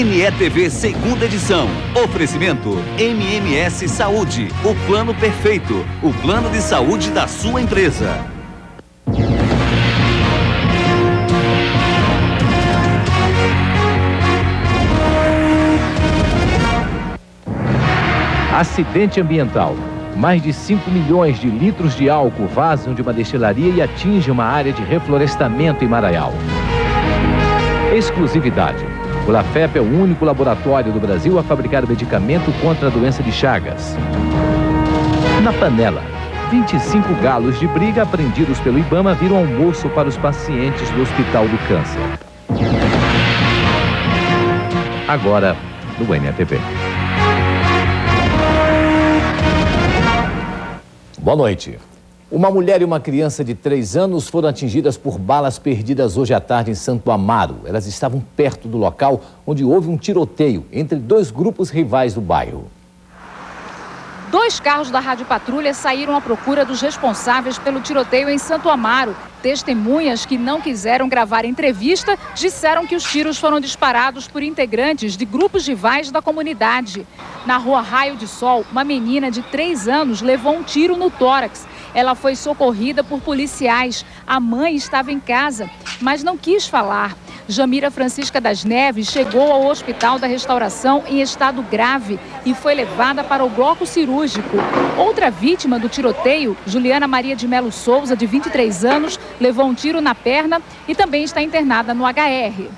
NETV segunda edição. Oferecimento MMS Saúde, o plano perfeito, o plano de saúde da sua empresa. Acidente ambiental. Mais de 5 milhões de litros de álcool vazam de uma destilaria e atingem uma área de reflorestamento em Maraial. Exclusividade. O Lafep é o único laboratório do Brasil a fabricar medicamento contra a doença de Chagas. Na panela, 25 galos de briga apreendidos pelo Ibama viram almoço para os pacientes do Hospital do Câncer. Agora, no NETV. Boa noite. Uma mulher e uma criança de 3 anos foram atingidas por balas perdidas hoje à tarde em Santo Amaro. Elas estavam perto do local onde houve um tiroteio entre 2 grupos rivais do bairro. 2 carros da Rádio Patrulha saíram à procura dos responsáveis pelo tiroteio em Santo Amaro. Testemunhas que não quiseram gravar entrevista disseram que os tiros foram disparados por integrantes de grupos rivais da comunidade. Na rua Raio de Sol, uma menina de 3 anos levou um tiro no tórax. Ela foi socorrida por policiais. A mãe estava em casa, mas não quis falar. Jamira Francisca das Neves chegou ao Hospital da Restauração em estado grave e foi levada para o bloco cirúrgico. Outra vítima do tiroteio, Juliana Maria de Melo Souza, de 23 anos, levou um tiro na perna e também está internada no HR.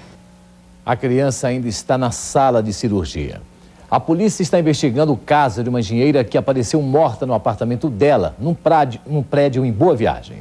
A criança ainda está na sala de cirurgia. A polícia está investigando o caso de uma engenheira que apareceu morta no apartamento dela, num prédio em Boa Viagem.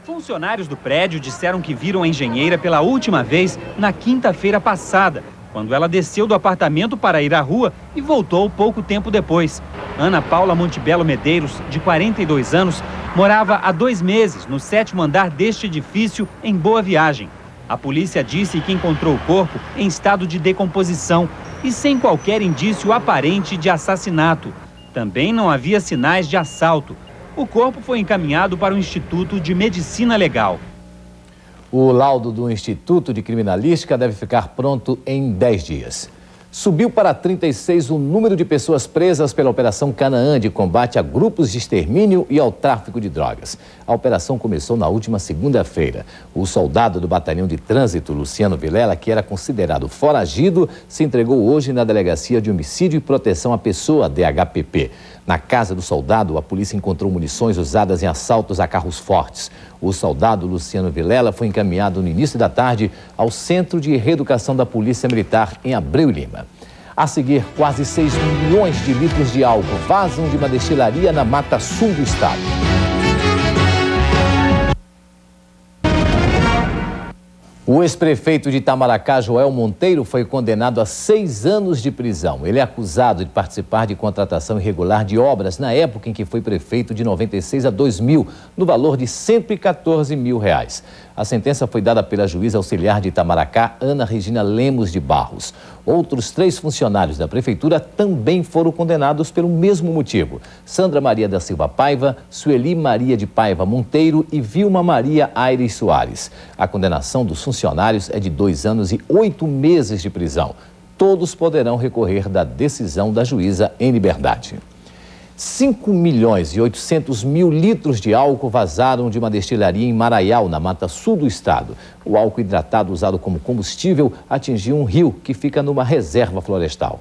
Funcionários do prédio disseram que viram a engenheira pela última vez na quinta-feira passada, quando ela desceu do apartamento para ir à rua e voltou pouco tempo depois. Ana Paula Montebello Medeiros, de 42 anos, morava há 2 meses no 7º andar deste edifício em Boa Viagem. A polícia disse que encontrou o corpo em estado de decomposição e sem qualquer indício aparente de assassinato. Também não havia sinais de assalto. O corpo foi encaminhado para o Instituto de Medicina Legal. O laudo do Instituto de Criminalística deve ficar pronto em 10 dias. Subiu para 36 o número de pessoas presas pela Operação Canaã de combate a grupos de extermínio e ao tráfico de drogas. A operação começou na última segunda-feira. O soldado do Batalhão de Trânsito, Luciano Vilela, que era considerado foragido, se entregou hoje na Delegacia de Homicídio e Proteção à Pessoa, DHPP. Na casa do soldado, a polícia encontrou munições usadas em assaltos a carros fortes. O soldado Luciano Vilela foi encaminhado no início da tarde ao Centro de Reeducação da Polícia Militar em Abreu e Lima. A seguir, quase 6 milhões de litros de álcool vazam de uma destilaria na Mata Sul do estado. O ex-prefeito de Itamaracá, Joel Monteiro, foi condenado a 6 anos de prisão. Ele é acusado de participar de contratação irregular de obras na época em que foi prefeito, de 96 a 2000, no valor de R$114 mil. A sentença foi dada pela juíza auxiliar de Itamaracá, Ana Regina Lemos de Barros. Outros 3 funcionários da prefeitura também foram condenados pelo mesmo motivo. Sandra Maria da Silva Paiva, Sueli Maria de Paiva Monteiro e Vilma Maria Aires Soares. A condenação dos funcionários é de 2 anos e 8 meses de prisão. Todos poderão recorrer da decisão da juíza em liberdade. 5 milhões e 800 mil litros de álcool vazaram de uma destilaria em Maraial, na Mata Sul do estado. O álcool hidratado usado como combustível atingiu um rio que fica numa reserva florestal.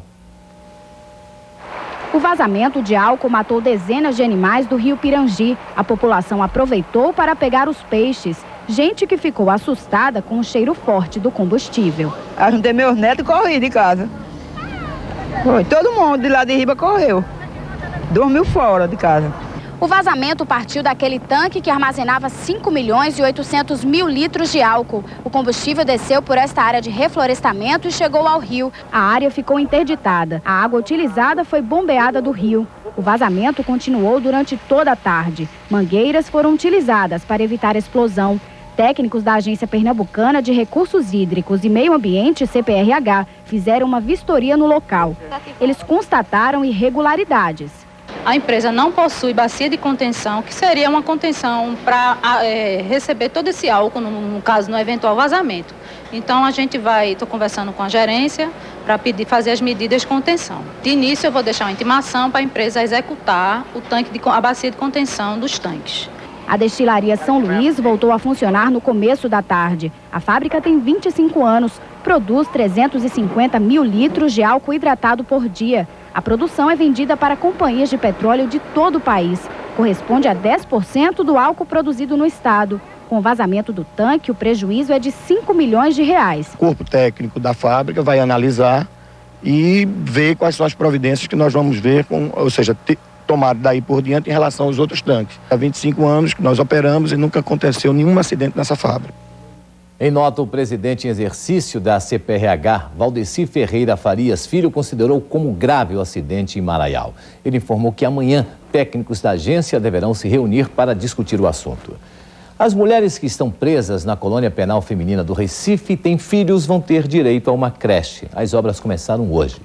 O vazamento de álcool matou dezenas de animais do rio Pirangi. A população aproveitou para pegar os peixes. Gente que ficou assustada com o cheiro forte do combustível. Juntei meus netos e corri de casa. Foi, todo mundo de lá de riba correu. Dormiu fora de casa. O vazamento partiu daquele tanque que armazenava 5 milhões e 800 mil litros de álcool. O combustível desceu por esta área de reflorestamento e chegou ao rio. A área ficou interditada. A água utilizada foi bombeada do rio. O vazamento continuou durante toda a tarde. Mangueiras foram utilizadas para evitar a explosão. Técnicos da Agência Pernambucana de Recursos Hídricos e Meio Ambiente, CPRH, fizeram uma vistoria no local. Eles constataram irregularidades. A empresa não possui bacia de contenção, que seria uma contenção para receber todo esse álcool, no caso, no eventual vazamento. Então a gente estou conversando com a gerência para fazer as medidas de contenção. De início eu vou deixar uma intimação para a empresa executar a bacia de contenção dos tanques. A destilaria São Luís voltou a funcionar no começo da tarde. A fábrica tem 25 anos, produz 350 mil litros de álcool hidratado por dia. A produção é vendida para companhias de petróleo de todo o país. Corresponde a 10% do álcool produzido no estado. Com o vazamento do tanque, o prejuízo é de 5 milhões de reais. O corpo técnico da fábrica vai analisar e ver quais são as providências que nós vamos ver, tomar daí por diante em relação aos outros tanques. Há 25 anos que nós operamos e nunca aconteceu nenhum acidente nessa fábrica. Em nota, o presidente em exercício da CPRH, Valdeci Ferreira Farias Filho, considerou como grave o acidente em Maraial. Ele informou que amanhã técnicos da agência deverão se reunir para discutir o assunto. As mulheres que estão presas na colônia penal feminina do Recife e têm filhos vão ter direito a uma creche. As obras começaram hoje.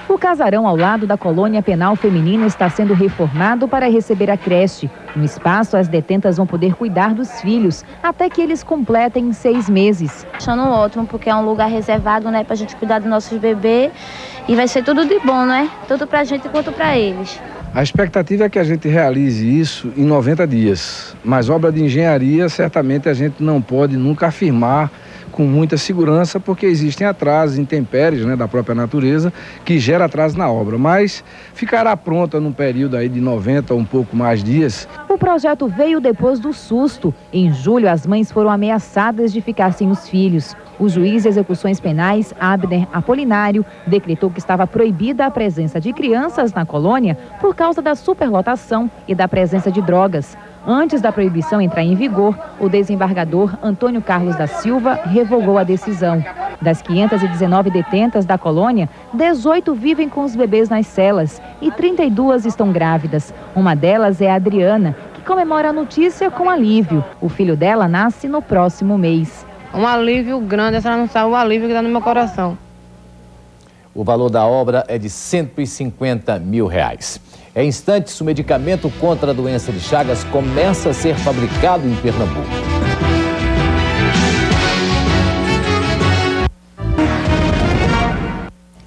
O casarão ao lado da colônia penal feminina está sendo reformado para receber a creche. No espaço, as detentas vão poder cuidar dos filhos até que eles completem 6 meses. Achando ótimo, porque é um lugar reservado, né, para a gente cuidar dos nossos bebês. E vai ser tudo de bom, né? Tanto para a gente quanto para eles. A expectativa é que a gente realize isso em 90 dias. Mas obra de engenharia, certamente a gente não pode nunca afirmar com muita segurança, porque existem atrasos, intempéries, né, da própria natureza, que gera atraso na obra. Mas ficará pronta num período aí de 90 ou um pouco mais dias. O projeto veio depois do susto. Em julho, as mães foram ameaçadas de ficar sem os filhos. O juiz de execuções penais, Abner Apolinário, decretou que estava proibida a presença de crianças na colônia por causa da superlotação e da presença de drogas. Antes da proibição entrar em vigor, o desembargador Antônio Carlos da Silva revogou a decisão. Das 519 detentas da colônia, 18 vivem com os bebês nas celas e 32 estão grávidas. Uma delas é a Adriana, que comemora a notícia com alívio. O filho dela nasce no próximo mês. Um alívio grande, essa não sabe o alívio que dá no meu coração. O valor da obra é de R$150 mil. Em instantes, o medicamento contra a doença de Chagas começa a ser fabricado em Pernambuco.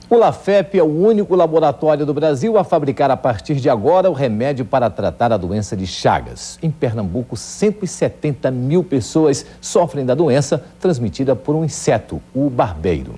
O Lafep é o único laboratório do Brasil a fabricar a partir de agora o remédio para tratar a doença de Chagas. Em Pernambuco, 170 mil pessoas sofrem da doença transmitida por um inseto, o barbeiro.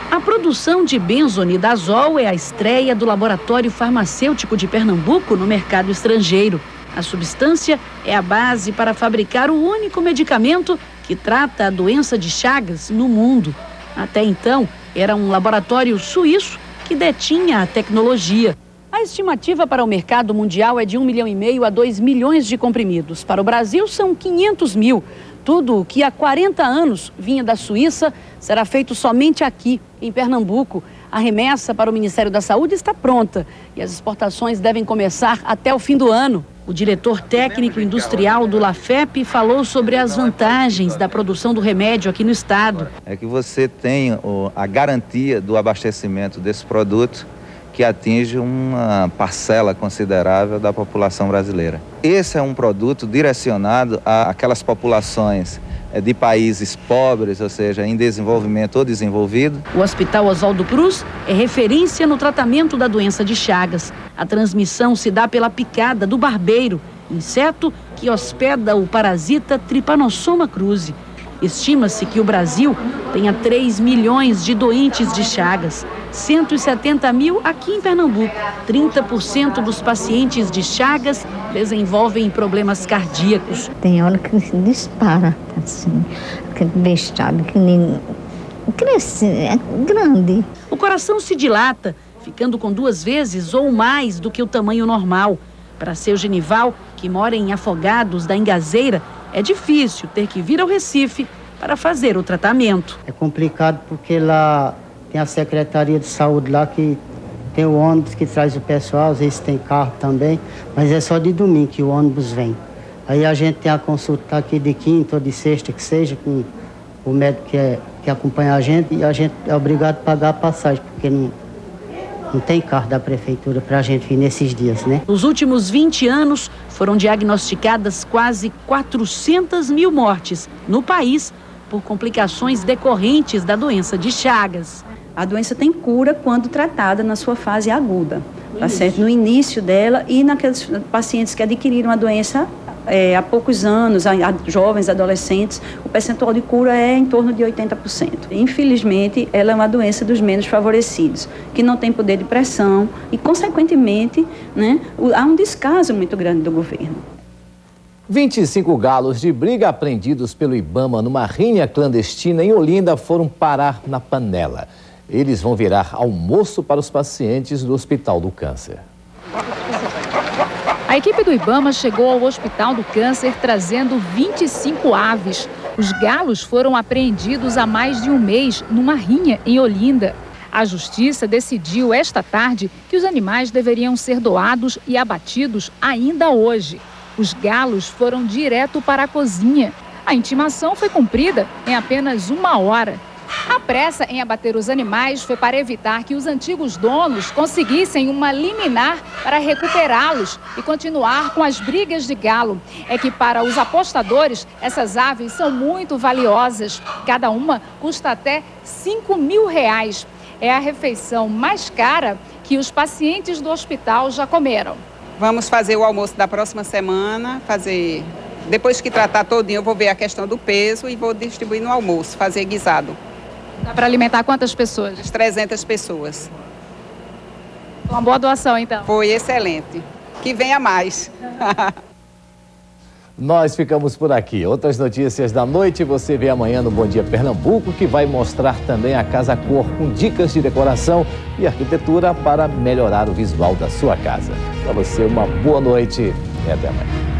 A produção de benzonidazol é a estreia do Laboratório Farmacêutico de Pernambuco no mercado estrangeiro. A substância é a base para fabricar o único medicamento que trata a doença de Chagas no mundo. Até então, era um laboratório suíço que detinha a tecnologia. A estimativa para o mercado mundial é de 1,5 milhão a 2 milhões de comprimidos. Para o Brasil, são 500 mil. Tudo o que há 40 anos vinha da Suíça será feito somente aqui, em Pernambuco. A remessa para o Ministério da Saúde está pronta e as exportações devem começar até o fim do ano. O diretor técnico industrial do Lafep falou sobre as vantagens da produção do remédio aqui no estado. É que você tem a garantia do abastecimento desse produto, que atinge uma parcela considerável da população brasileira. Esse é um produto direcionado àquelas populações de países pobres, ou seja, em desenvolvimento ou desenvolvido. O Hospital Oswaldo Cruz é referência no tratamento da doença de Chagas. A transmissão se dá pela picada do barbeiro, inseto que hospeda o parasita Trypanosoma cruzi. Estima-se que o Brasil tenha 3 milhões de doentes de Chagas, 170 mil aqui em Pernambuco. 30% dos pacientes de Chagas desenvolvem problemas cardíacos. Tem hora que se dispara, assim, aquele bestado que nem cresce, é grande. O coração se dilata, ficando com 2 vezes ou mais do que o tamanho normal. Para seu Genival, que mora em Afogados da Engazeira, é difícil ter que vir ao Recife para fazer o tratamento. É complicado porque lá tem a Secretaria de Saúde lá que tem o ônibus que traz o pessoal, às vezes tem carro também, mas é só de domingo que o ônibus vem. Aí a gente tem a consulta aqui de quinta ou de sexta, que seja, com o médico que acompanha a gente, e a gente é obrigado a pagar a passagem, porque não Não tem carro da prefeitura para a gente vir nesses dias, né? Nos últimos 20 anos, foram diagnosticadas quase 400 mil mortes no país por complicações decorrentes da doença de Chagas. A doença tem cura quando tratada na sua fase aguda, tá certo? No início dela e naqueles pacientes que adquiriram a doença há poucos anos, jovens, adolescentes, o percentual de cura é em torno de 80%. Infelizmente, ela é uma doença dos menos favorecidos, que não tem poder de pressão e, consequentemente, né, há um descaso muito grande do governo. 25 galos de briga apreendidos pelo Ibama numa rinha clandestina em Olinda foram parar na panela. Eles vão virar almoço para os pacientes do Hospital do Câncer. A equipe do Ibama chegou ao Hospital do Câncer trazendo 25 aves. Os galos foram apreendidos há mais de um mês numa rinha em Olinda. A Justiça decidiu esta tarde que os animais deveriam ser doados e abatidos ainda hoje. Os galos foram direto para a cozinha. A intimação foi cumprida em apenas 1 hora. A pressa em abater os animais foi para evitar que os antigos donos conseguissem uma liminar para recuperá-los e continuar com as brigas de galo. É que para os apostadores, essas aves são muito valiosas. Cada uma custa até R$5 mil. É a refeição mais cara que os pacientes do hospital já comeram. Vamos fazer o almoço da próxima semana, depois que tratar todinho, eu vou ver a questão do peso e vou distribuir no almoço, fazer guisado. Dá para alimentar quantas pessoas? 300 pessoas. Uma boa doação, então. Foi excelente. Que venha mais. Nós ficamos por aqui. Outras notícias da noite você vê amanhã no Bom Dia Pernambuco, que vai mostrar também a Casa Cor com dicas de decoração e arquitetura para melhorar o visual da sua casa. Para você, uma boa noite e até amanhã.